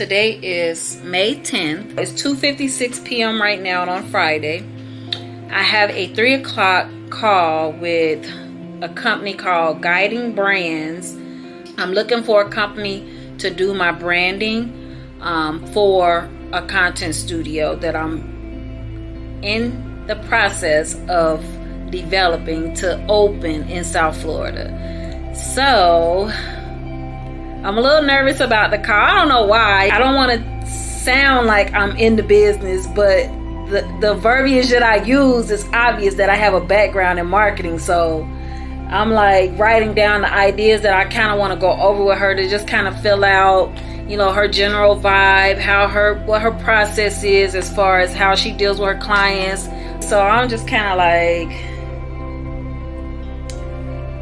today is May 10th. It's 2:56 p.m. right now on Friday. I have a 3 o'clock call with a company called Guiding Brands. I'm looking for a company to do my branding for a content studio that I'm in the process of developing to open in South Florida. So I'm a little nervous about the call. I don't know why. I don't want to sound like I'm in the business, but the verbiage that I use is obvious that I have a background in marketing. So I'm like writing down the ideas that I kind of want to go over with her to just kind of fill out, you know, her general vibe, what her process is as far as how she deals with her clients. So I'm just kind of like,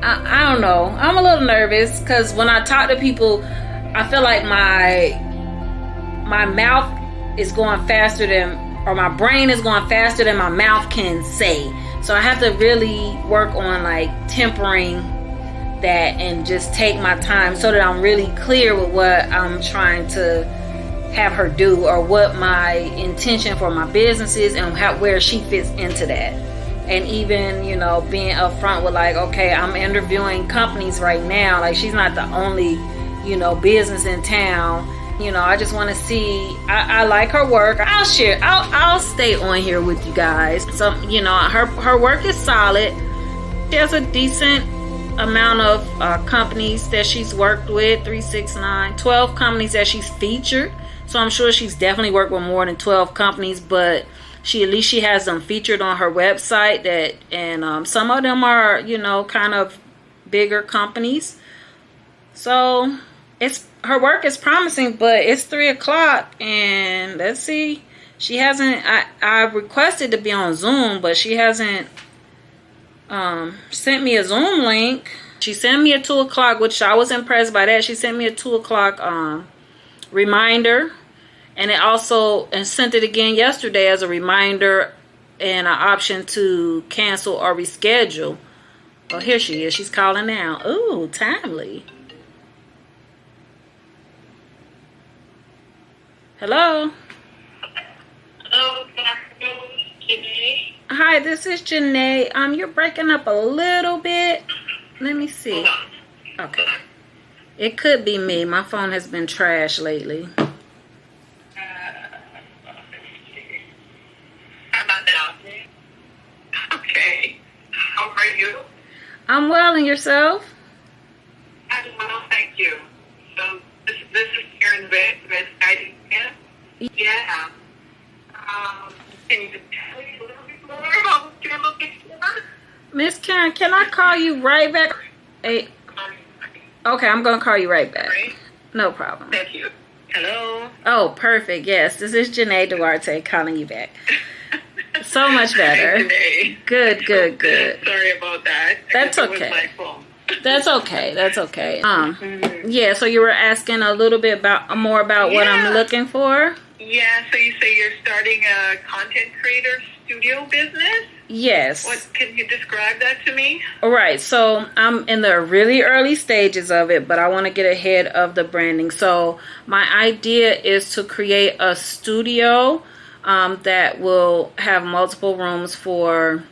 I don't know. I'm a little nervous because when I talk to people, I feel like my mouth is going faster than, or my brain is going faster than my mouth can say. So I have to really work on like tempering that and just take my time so that I'm really clear with what I'm trying to have her do, or what my intention for my business is, and where she fits into that. And even, you know, being upfront with like, okay, I'm interviewing companies right now. Like, she's not the only, you know, business in town. You know, I just want to see, I like her work. I'll stay on here with you guys. So, you know, her work is solid. She has a decent amount of companies that she's worked with, 12 companies that she's featured. So I'm sure she's definitely worked with more than 12 companies, but at least she has them featured on her website, and some of them are, you know, kind of bigger companies. So her work is promising, but it's 3 o'clock, and let's see. She hasn't. I requested to be on Zoom, but she hasn't sent me a Zoom link. She sent me a 2 o'clock, which I was impressed by that. She sent me a 2 o'clock reminder, and sent it again yesterday as a reminder and an option to cancel or reschedule. Oh, here she is. She's calling now. Ooh, timely. Hello. Hello, Dr. Janae. Hi, this is Janae. You're breaking up a little bit. Let me see. Okay. It could be me. My phone has been trash lately. How about now? Okay. How are you? I'm well, and yourself? I'm well, thank you. So this is Karen Vic with Guiding Brands. Yeah. Can you tell me a little bit more about what you're looking for? Miss Karen, can I call you right back? Hey. Okay, I'm going to call you right back. Right. No problem. Thank you. Hello. Oh, perfect. Yes, this is Janae Duarte calling you back. So much better. Hi, Janae. Good. Sorry about that. That's It was okay. my phone. That's okay. Yeah, so you were asking a little bit more about what I'm looking for? Yeah, so you say you're starting a content creator studio business? Yes. Can you describe that to me? All right, so I'm in the really early stages of it, but I want to get ahead of the branding. So my idea is to create a studio that will have multiple rooms for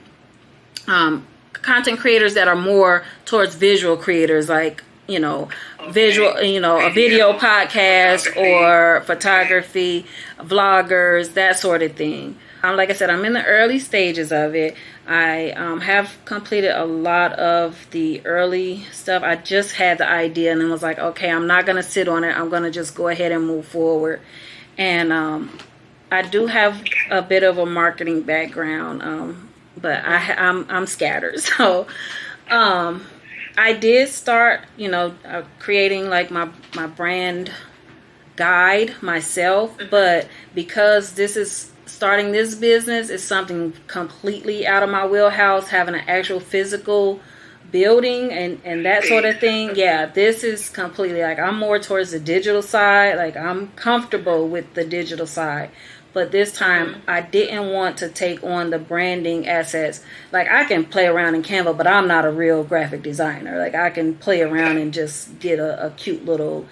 content creators that are more towards visual creators, like, you know, visual, you know, a video podcast or photography, vloggers, that sort of thing. Like I said, I'm in the early stages of it. I have completed a lot of the early stuff. I just had the idea and then was like, okay, I'm not going to sit on it. I'm going to just go ahead and move forward. And I do have a bit of a marketing background, but I'm scattered. So I did start, you know, creating like my brand guide myself, but because starting this business is something completely out of my wheelhouse, having an actual physical building and that sort of thing, yeah, this is completely like I'm more towards the digital side. Like I'm comfortable with the digital side. But this time I didn't want to take on the branding assets. Like I can play around in Canva, but I'm not a real graphic designer. Like I can play around and just get a cute little,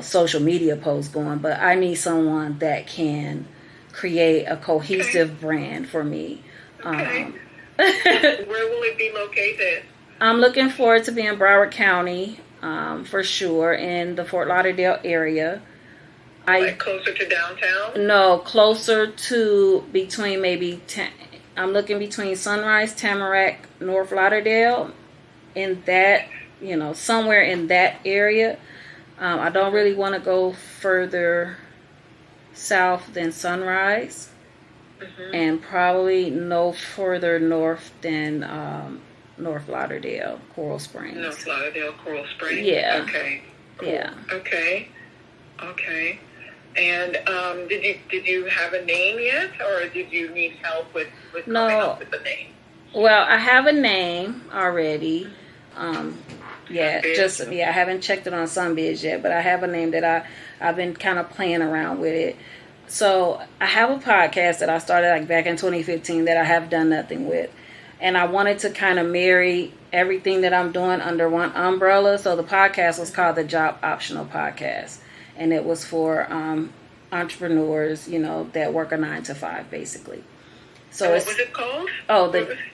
social media post going. But I need someone that can create a cohesive brand for me. Okay. Where will it be located? I'm looking forward to being in Broward County, for sure, in the Fort Lauderdale area. Like closer to downtown? No, closer to between I'm looking between Sunrise, Tamarack, North Lauderdale, in that, somewhere in that area. I don't really want to go further south than Sunrise, and probably no further north than North Lauderdale, Coral Springs. North Lauderdale, Coral Springs? Yeah. Okay. Cool. Yeah. Okay. And did you have a name yet, or did you need help with coming up with the name? Well, I have a name already. I haven't checked it on Sunbiz yet, but I have a name that I've been kind of playing around with it. So I have a podcast that I started like back in 2015 that I have done nothing with. And I wanted to kind of marry everything that I'm doing under one umbrella. So the podcast was called the Job Optional Podcast. And it was for entrepreneurs, that work a 9 to 5, basically. So what was it called? Oh,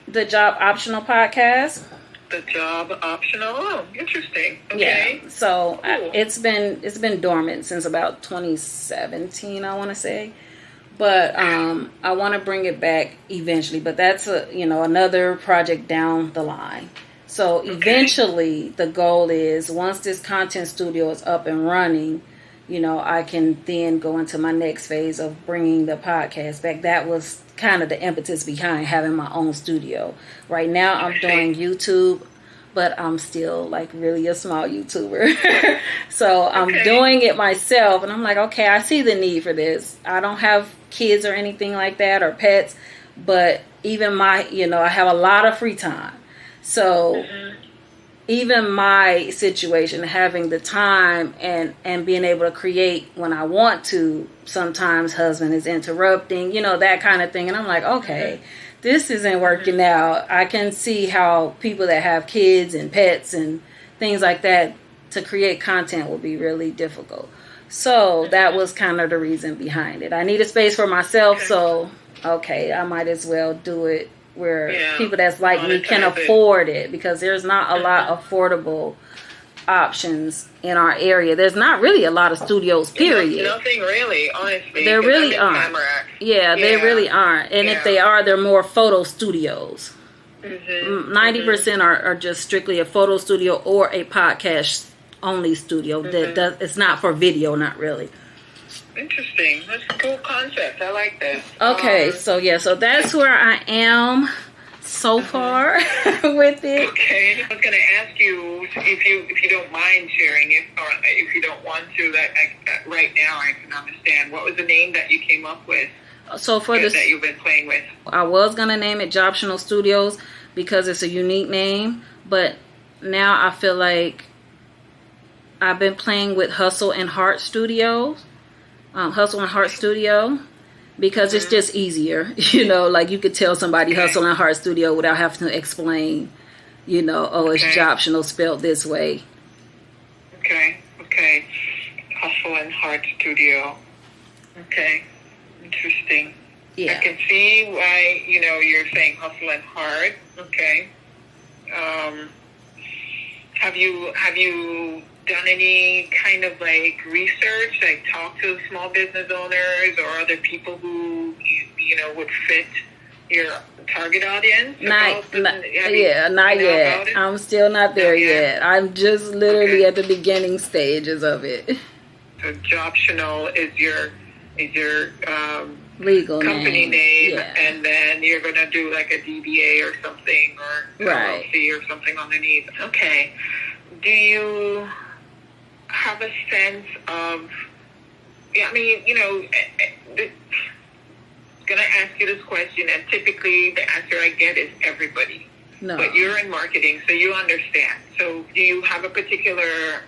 the Job Optional Podcast. The Job Optional. Oh, interesting. Okay. Yeah. So cool. It's been dormant since about 2017, I want to say. But I want to bring it back eventually. But that's another project down the line. So eventually, the goal is once this content studio is up and running, I can then go into my next phase of bringing the podcast back. That was kind of the impetus behind having my own studio. Right now, I'm doing YouTube, but I'm still like really a small YouTuber. So I'm doing it myself, and I'm like, okay, I see the need for this. I don't have kids or anything like that or pets, but even I have a lot of free time. So even my situation, having the time and being able to create when I want to, sometimes husband is interrupting, that kind of thing. And I'm like, okay, this isn't working out. I can see how people that have kids and pets and things like that, to create content will be really difficult. So that was kind of the reason behind it. I need a space for myself. So, I might as well do it where people that's like me can afford it, because there's not a lot of affordable options in our area. There's not really a lot of studios, period. Nothing really, honestly. There really aren't. They really aren't. And if they are, they're more photo studios. 90% are just strictly a photo studio or a podcast only studio. That it's not for video, not really. Interesting. That's a cool concept. I like that. Okay, so that's where I am so far with it. Okay, I was going to ask you if you don't mind sharing it, or if you don't want to. That right now, I can understand. What was the name that you came up with? So for this that you've been playing with, I was gonna name it Jobtional Studios because it's a unique name, but now I feel like I've been playing with Hustle and Heart Studio, because it's just easier, like you could tell somebody Hustle and Heart Studio without having to explain, it's Jobtional spelled this way. Okay. Hustle and Heart Studio. Okay. Interesting. Yeah. I can see why, you're saying hustle and heart. Okay. Have you done any kind of like research, like talk to small business owners or other people who, would fit your target audience? Not yet. I'm still not there yet. I'm just literally at the beginning stages of it. So Jobtional is your legal company name, and then you're going to do like a DBA or something, or LLC or something underneath. Okay. Do you have a sense of, going to ask you this question, and typically the answer I get is everybody. No. But you're in marketing, so you understand. So do you have a particular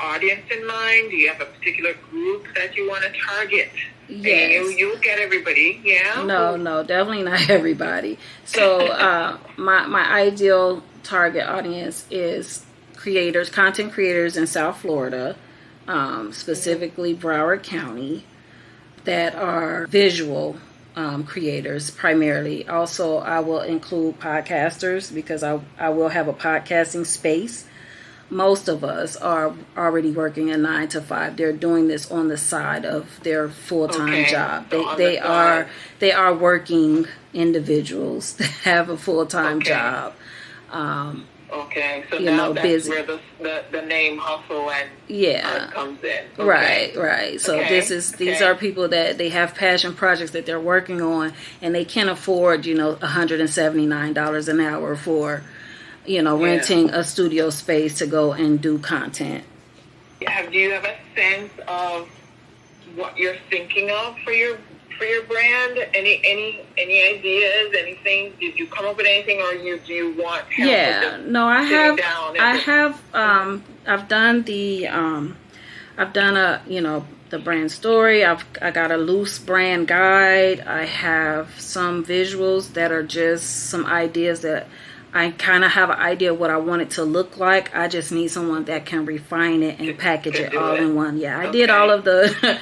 audience in mind? Do you have a particular group that you want to target? Yes. You'll get everybody, yeah? No, definitely not everybody. So my ideal target audience is content creators in South Florida, specifically Broward County, that are visual creators primarily. Also, I will include podcasters because I will have a podcasting space. Most of us are already working a 9 to 5. They're doing this on the side of their full-time job. They are working individuals that have a full-time job. So now that's busy. where the name hustle and art comes in. Right. So these are people that they have passion projects that they're working on, and they can't afford $179 an hour for renting a studio space to go and do content. Do you have a sense of what you're thinking of for your brand? Any ideas? Anything? Did you come up with anything, or do you want help? I've done the brand story. I got a loose brand guide. I have some visuals that are just some ideas that I kind of have an idea of what I want it to look like. I just need someone that can refine it and package it all in one. Yeah, I did all of the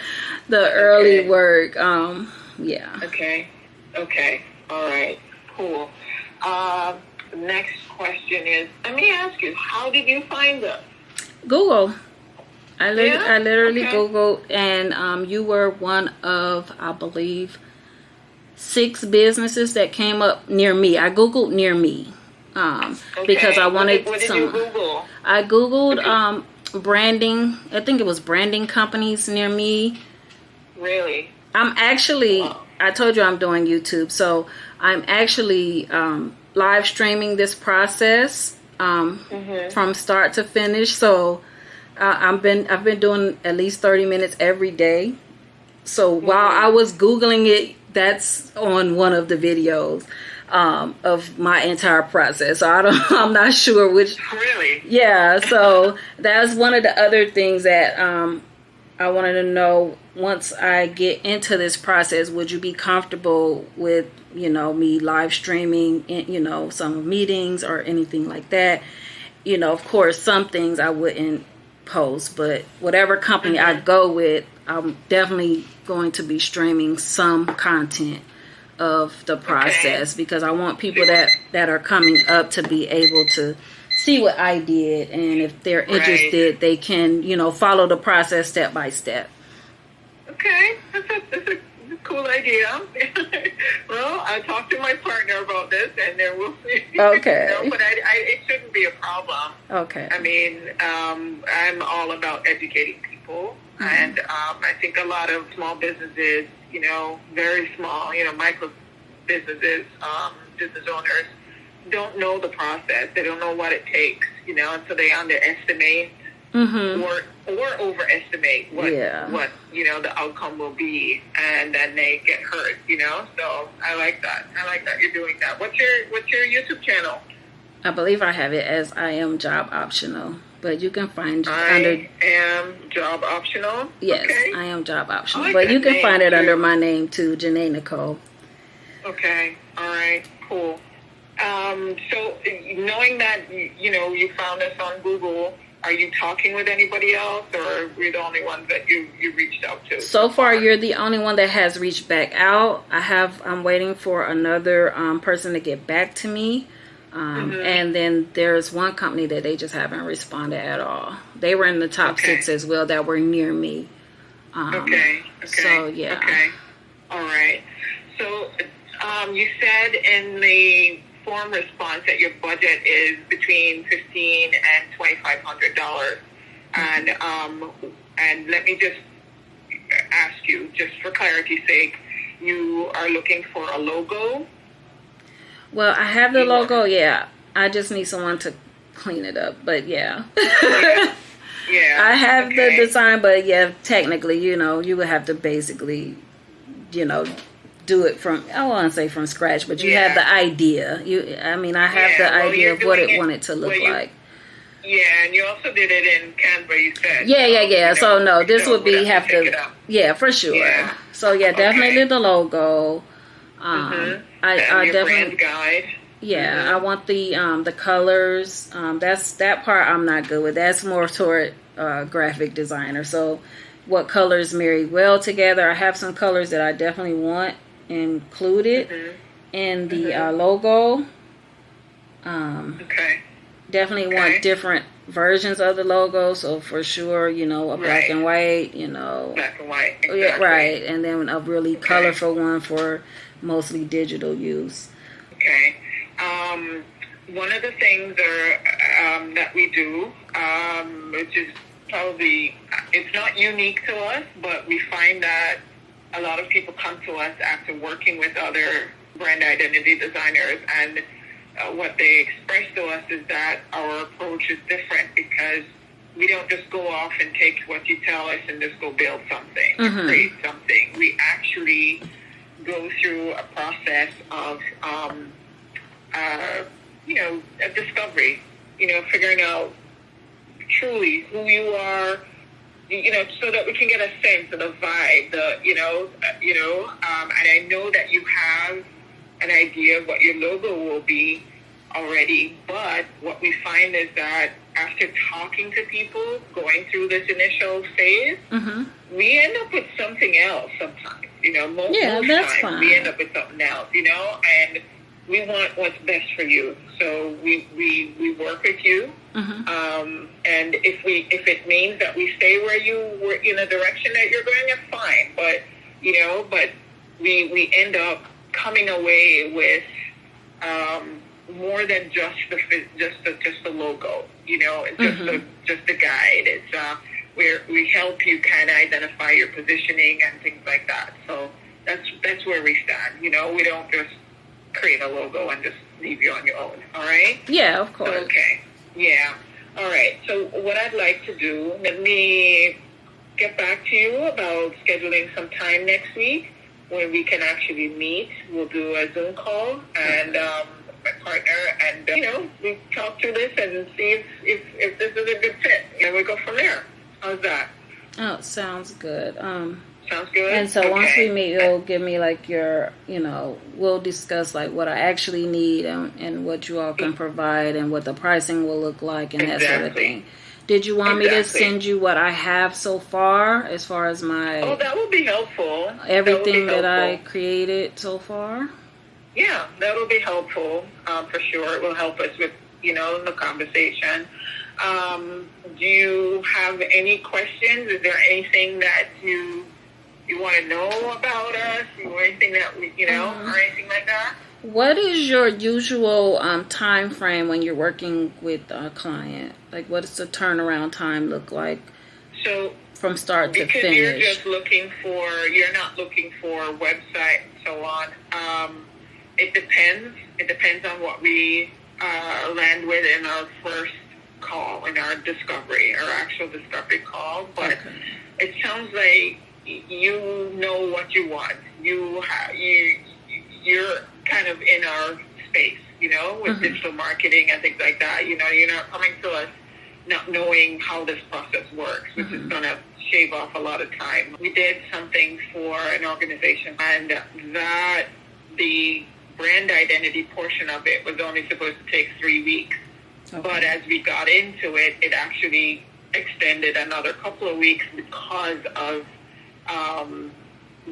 early work. Okay. All right. Cool. Next question is, let me ask you, how did you find us? Google. I literally Googled, and you were one of, I believe, 6 businesses that came up near me. I Googled near me. Because I wanted what did you Google? I Googled branding. I think it was branding companies near me. Really? I'm actually, I told you I'm doing YouTube, so I'm actually live streaming this process from start to finish. So I've been doing at least 30 minutes every day. So while I was Googling it, that's on one of the videos of my entire process. So I'm not sure which. Really? Yeah. So that's one of the other things that I wanted to know. Once I get into this process, would you be comfortable with me live streaming some meetings or anything like that? Of course, some things I wouldn't post, but whatever company I go with, I'm definitely going to be streaming some content of the process because I want people that are coming up to be able to see what I did, and if they're interested, they can follow the process step by step. Okay, that's a cool idea. Well, I'll talk to my partner about this, and then we'll see. Okay. But it shouldn't be a problem. Okay. I mean, I'm all about educating people, and I think a lot of small businesses, very small, micro businesses, business owners don't know the process. They don't know what it takes, and so they underestimate or overestimate what the outcome will be, and then they get hurt. So I like that. You're doing that. What's your YouTube channel? I believe I have it as I Am Job Optional, but you can find I Am Job Optional. Yes, okay. I Am Job Optional, but you can find it under my name too, Janae Nicole. Okay. All right. Cool. So knowing that you found us on Google, are you talking with anybody else, or are we the only ones that you reached out to? So far, you're the only one that has reached back out. I'm waiting for another person to get back to me. And then there's one company that they just haven't responded at all. They were in the top 6 as well that were near me. Okay. So, yeah. Okay. All right. So you said in the form response that your budget is between $1,500 and $2,500. And let me just ask you, just for clarity's sake, you are looking for a logo? Well, I have the logo, yeah. I just need someone to clean it up, but yeah. Yeah. I have the design, but yeah, technically, you would have to basically, do do it from, I won't say from scratch, but you have the idea. I have the well, idea of what it wanted to look like. Yeah, and you also did it in Canva, you said. Yeah. So no, this would be yeah, for sure. Yeah. So yeah, definitely the logo. I definitely brand guide. Yeah, I want the colors. That part I'm not good with. That's more toward graphic designer. So what colors marry well together? I have some colors that I definitely want included in the logo. Definitely want different versions of the logo. So for sure, a black and white. Black and white. Exactly. Yeah, right, and then a really colorful one for mostly digital use. Okay. One of the things that we do, which is probably, it's not unique to us, but we find that a lot of people come to us after working with other brand identity designers, and what they express to us is that our approach is different because we don't just go off and take what you tell us and just go build something, create something. We actually go through a process of a discovery, figuring out truly who you are, so that we can get a sense of the vibe, and I know that you have an idea of what your logo will be already, but what we find is that after talking to people, going through this initial phase, we end up with something else sometimes, most times fine. We end up with something else, and we want what's best for you. So we work with you. And if it means that we stay where you were in a direction that you're going, that's fine. But, but we end up coming away with, more than just the logo, it's just the guide. It's, we help you kind of identify your positioning and things like that. So that's where we stand. We don't just create a logo and just leave you on your own. All right? Yeah, of course. Okay. Yeah. All right. So what I'd like to do, let me get back to you about scheduling some time next week when we can actually meet. We'll do a Zoom call and my partner, and we talk through this and see if this is a good fit. And we go from there. How's that? Oh, sounds good. Sounds good. And so once we meet, you'll give me like your, we'll discuss like what I actually need and what you all can provide and what the pricing will look like and that sort of thing. Did you want me to send you what I have so far as my... Oh, that would be helpful. Everything that I created so far? Yeah, that will be helpful, for sure. It will help us with, the conversation. Do you have any questions? Is there anything that you want to know about us, or anything that we, or anything like that? What is your usual time frame when you're working with a client? Like, what does the turnaround time look like? So from start to finish? Because you're not looking for a website and so on. It depends. It depends on what we land with in our first call, in our actual discovery call. But it sounds like you know what you want. You're kind of in our space, with digital marketing and things like that. You're not coming to us not knowing how this process works, which is going to shave off a lot of time. We did something for an organization, and that the brand identity portion of it was only supposed to take 3 weeks. But as we got into it, it actually extended another couple of weeks because of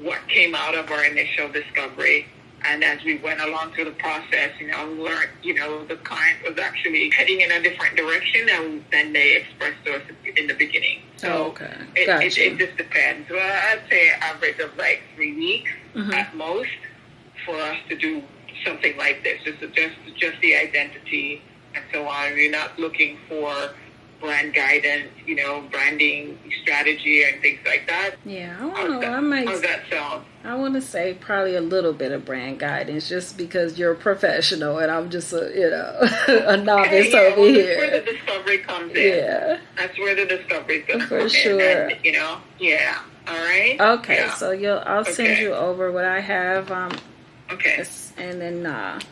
what came out of our initial discovery. And as we went along through the process, learned, the client was actually heading in a different direction than they expressed to us in the beginning. So it just depends. Well, I'd say average of like 3 weeks at most for us to do something like this. Just the identity and so on. We're not looking for brand guidance, branding strategy and things like that. Yeah, I don't know. How's that sound? I want to say probably a little bit of brand guidance, just because you're a professional and I'm just a novice over here. That's where the discovery comes in. Yeah, that's where the discovery is going to come in. For sure. And, yeah. All right. Okay, Yeah. so I'll send Okay. you over what I have. Okay. And then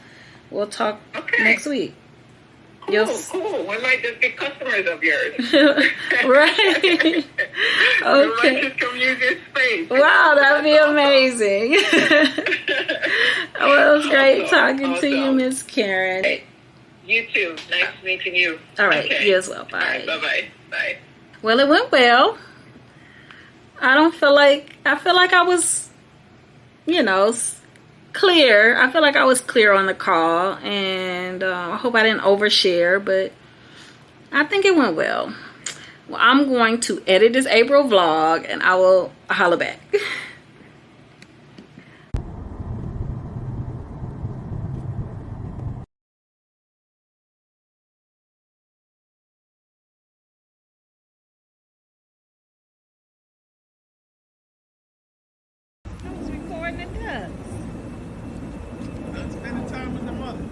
we'll talk Okay. next week. Cool. We might just be customers of yours. Right. We Okay. might just come use your space. Wow, that'd be That's amazing. Well, it was great talking to you, Awesome. Miss Karen. Hey, you too. Nice meeting you. All right, Okay. you as well. Bye. All right, bye-bye. Bye. Well, it went well. I feel like I was, clear. I feel like I was clear on the call, and I hope I didn't overshare, but I think it went well. Well, I'm going to edit this April vlog, and I will holler back. I was recording the ducks. Spending time with the mother.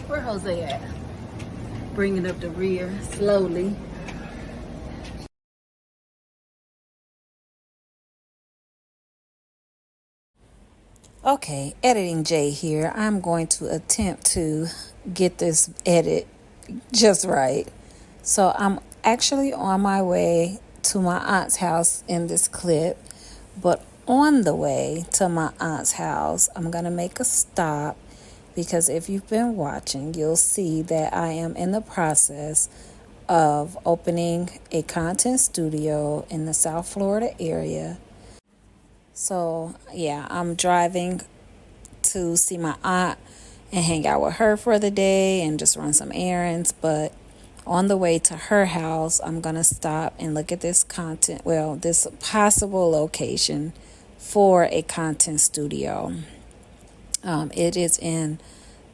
Where Jose at? Bringing up the rear slowly. Okay, Editing J here. I'm going to attempt to get this edit just right. So I'm actually on my way to my aunt's house in this clip, but on the way to my aunt's house, I'm going to make a stop because if you've been watching, you'll see that I am in the process of opening a content studio in the South Florida area. So, yeah, I'm driving to see my aunt and hang out with her for the day and just run some errands. But on the way to her house, I'm going to stop and look at this this possible location for a content studio. It is in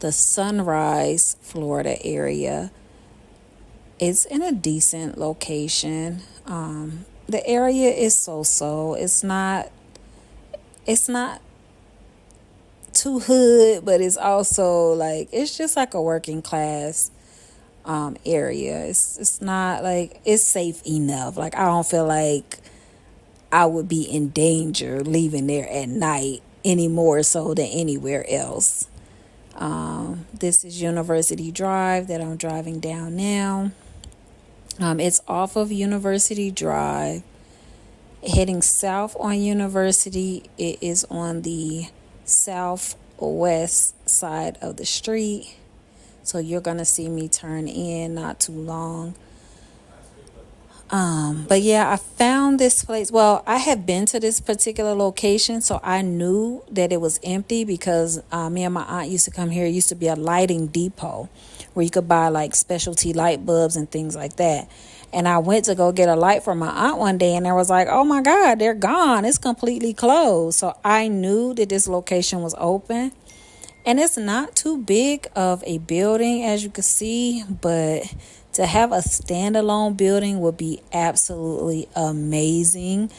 the Sunrise, Florida area. It's in a decent location. The area is so-so. It's not too hood, but it's also like it's just like a working class area. It's not like it's safe enough. Like I don't feel like I would be in danger leaving there at night any more so than anywhere else. This is University Drive that I'm driving down now. It's off of University Drive. Heading south on University, it is on the southwest side of the street. So you're going to see me turn in not too long. But yeah, I found this place. Well, I have been to this particular location, so I knew that it was empty because me and my aunt used to come here. It used to be a lighting depot where you could buy like specialty light bulbs and things like that. And I went to go get a light for my aunt one day, and I was like, oh my God, they're gone. It's completely closed. So I knew that this location was open. And it's not too big of a building, as you can see, but to have a standalone building would be absolutely amazing.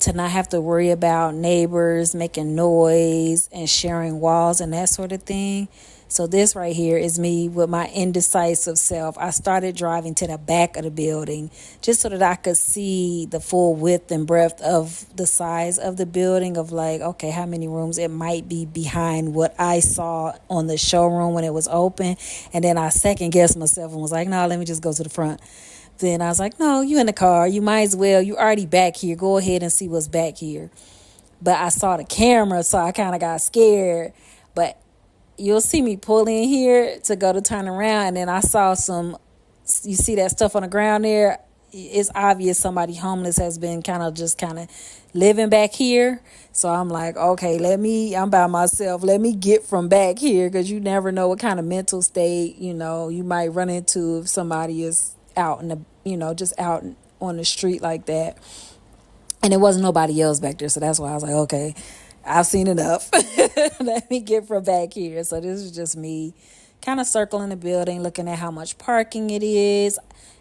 To not have to worry about neighbors making noise and sharing walls and that sort of thing. So this right here is me with my indecisive self. I started driving to the back of the building just so that I could see the full width and breadth of the size of the building of like, okay, how many rooms it might be behind what I saw on the showroom when it was open. And then I second guessed myself and was like, no, let me just go to the front. Then I was like, no, you in the car. You might as well. You already back here. Go ahead and see what's back here. But I saw the camera, so I kind of got scared. But you'll see me pull in here to go to turn around, and then I saw you see that stuff on the ground there? It's obvious somebody homeless has been kind of living back here. So I'm like, okay, I'm by myself. Let me get from back here, because you never know what kind of mental state, you might run into if somebody is out just out on the street like that. And there wasn't nobody else back there. So that's why I was like, okay, I've seen enough. Let me get from back here. So this is just me kind of circling the building, looking at how much parking it is.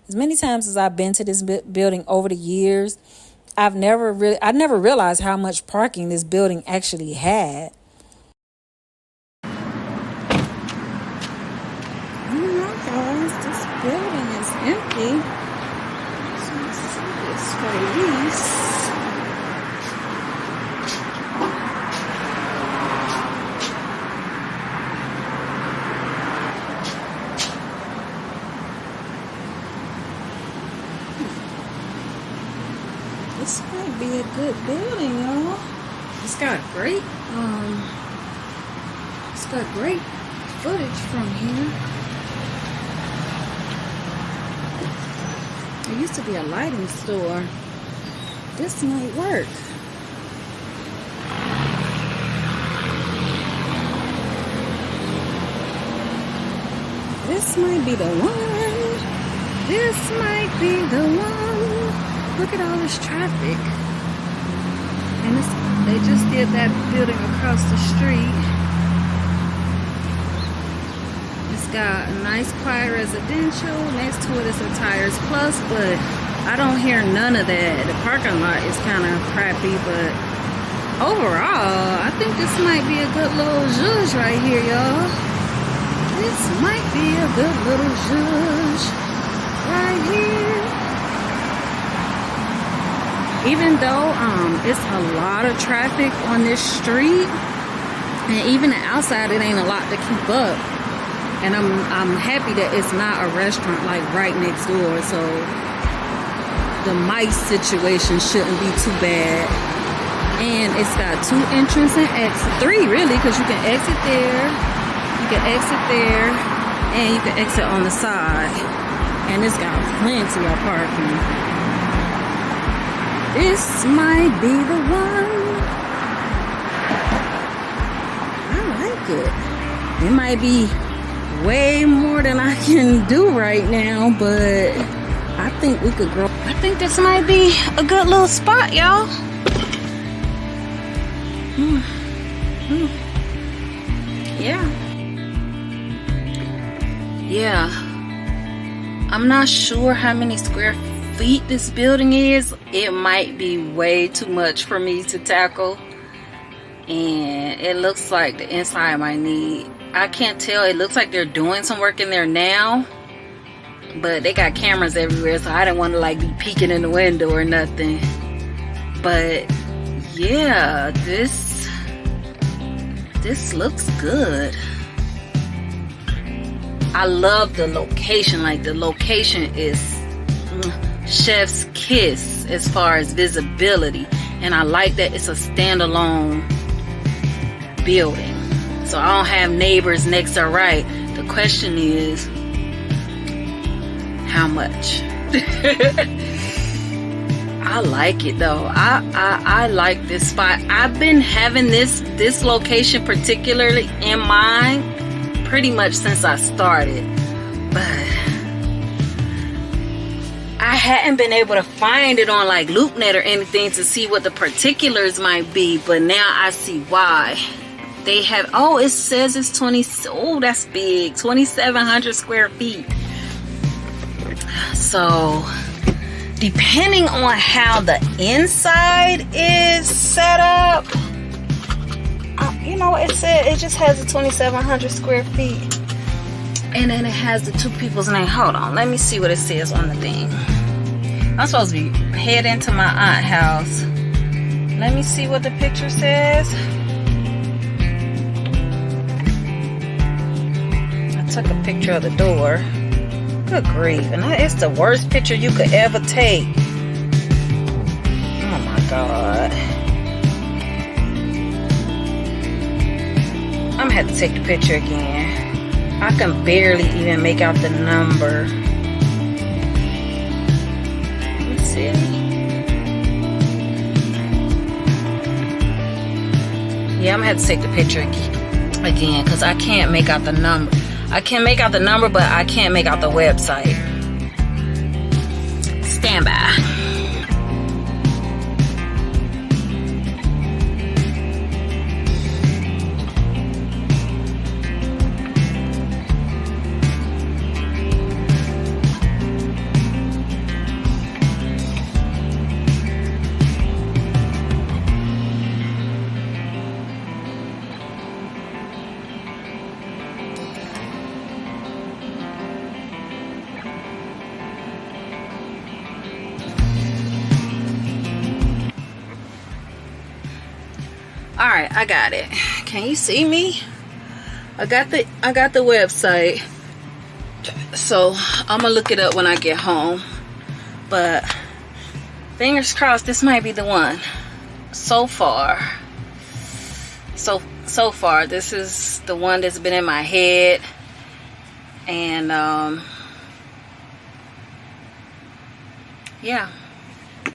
As many times as I've been to this building over the years, I never realized how much parking this building actually had. Guys, this building police. This might be a good building, y'all. It's got great footage from here. There used to be a lighting store. This might work. This might be the one. This might be the one. Look at all this traffic. And they just did that building across the street. It's got a nice quiet residential. Next to it is a Tires Plus, but I don't hear none of that. The parking lot is kind of crappy, but overall, I think this might be a good little zhuzh right here, y'all. This might be a good little zhuzh right here. Even though it's a lot of traffic on this street, and even outside it ain't a lot to keep up. And I'm happy that it's not a restaurant like right next door, so the mice situation shouldn't be too bad. And it's got 2 entrances and exit, 3 really, because you can exit there, you can exit there, and you can exit on the side. And it's got plenty of parking. This might be the one. I like it. It might be way more than I can do right now, but I think we could grow. I think this might be a good little spot, y'all. Yeah. I'm not sure how many square feet this building is. It might be way too much for me to tackle, and it looks like the inside might need, I can't tell, it looks like they're doing some work in there now, but they got cameras everywhere, so I didn't want to like be peeking in the window or nothing. But yeah, this looks good. I love the location. Like, the location is chef's kiss as far as visibility, and I like that it's a standalone building, so I don't have neighbors next or right. The question is, how much? I like it though. I like this spot. I've been having this location particularly in mind pretty much since I started, but I hadn't been able to find it on like LoopNet or anything to see what the particulars might be, but now I see why. They have, oh, it says it's 20, oh, that's big, 2,700 square feet. So depending on how the inside is set up, you know, it said it just has a 2,700 square feet, and then it has the 2 people's name. Hold on, let me see what it says on the thing. I'm supposed to be heading to my aunt's house. Let me see what the picture says. I took a picture of the door. Good grief, and it's the worst picture you could ever take. Oh my God. I'm gonna have to take the picture again. I can barely even make out the number. Let's see. Yeah, I'm gonna have to take the picture again because I can't make out the number. I can make out the number, but I can't make out the website. Stand by. right, I got it. Can you see me? I got the website. So I'm gonna look it up when I get home. But fingers crossed, this might be the one. So far, this is the one that's been in my head. And yeah.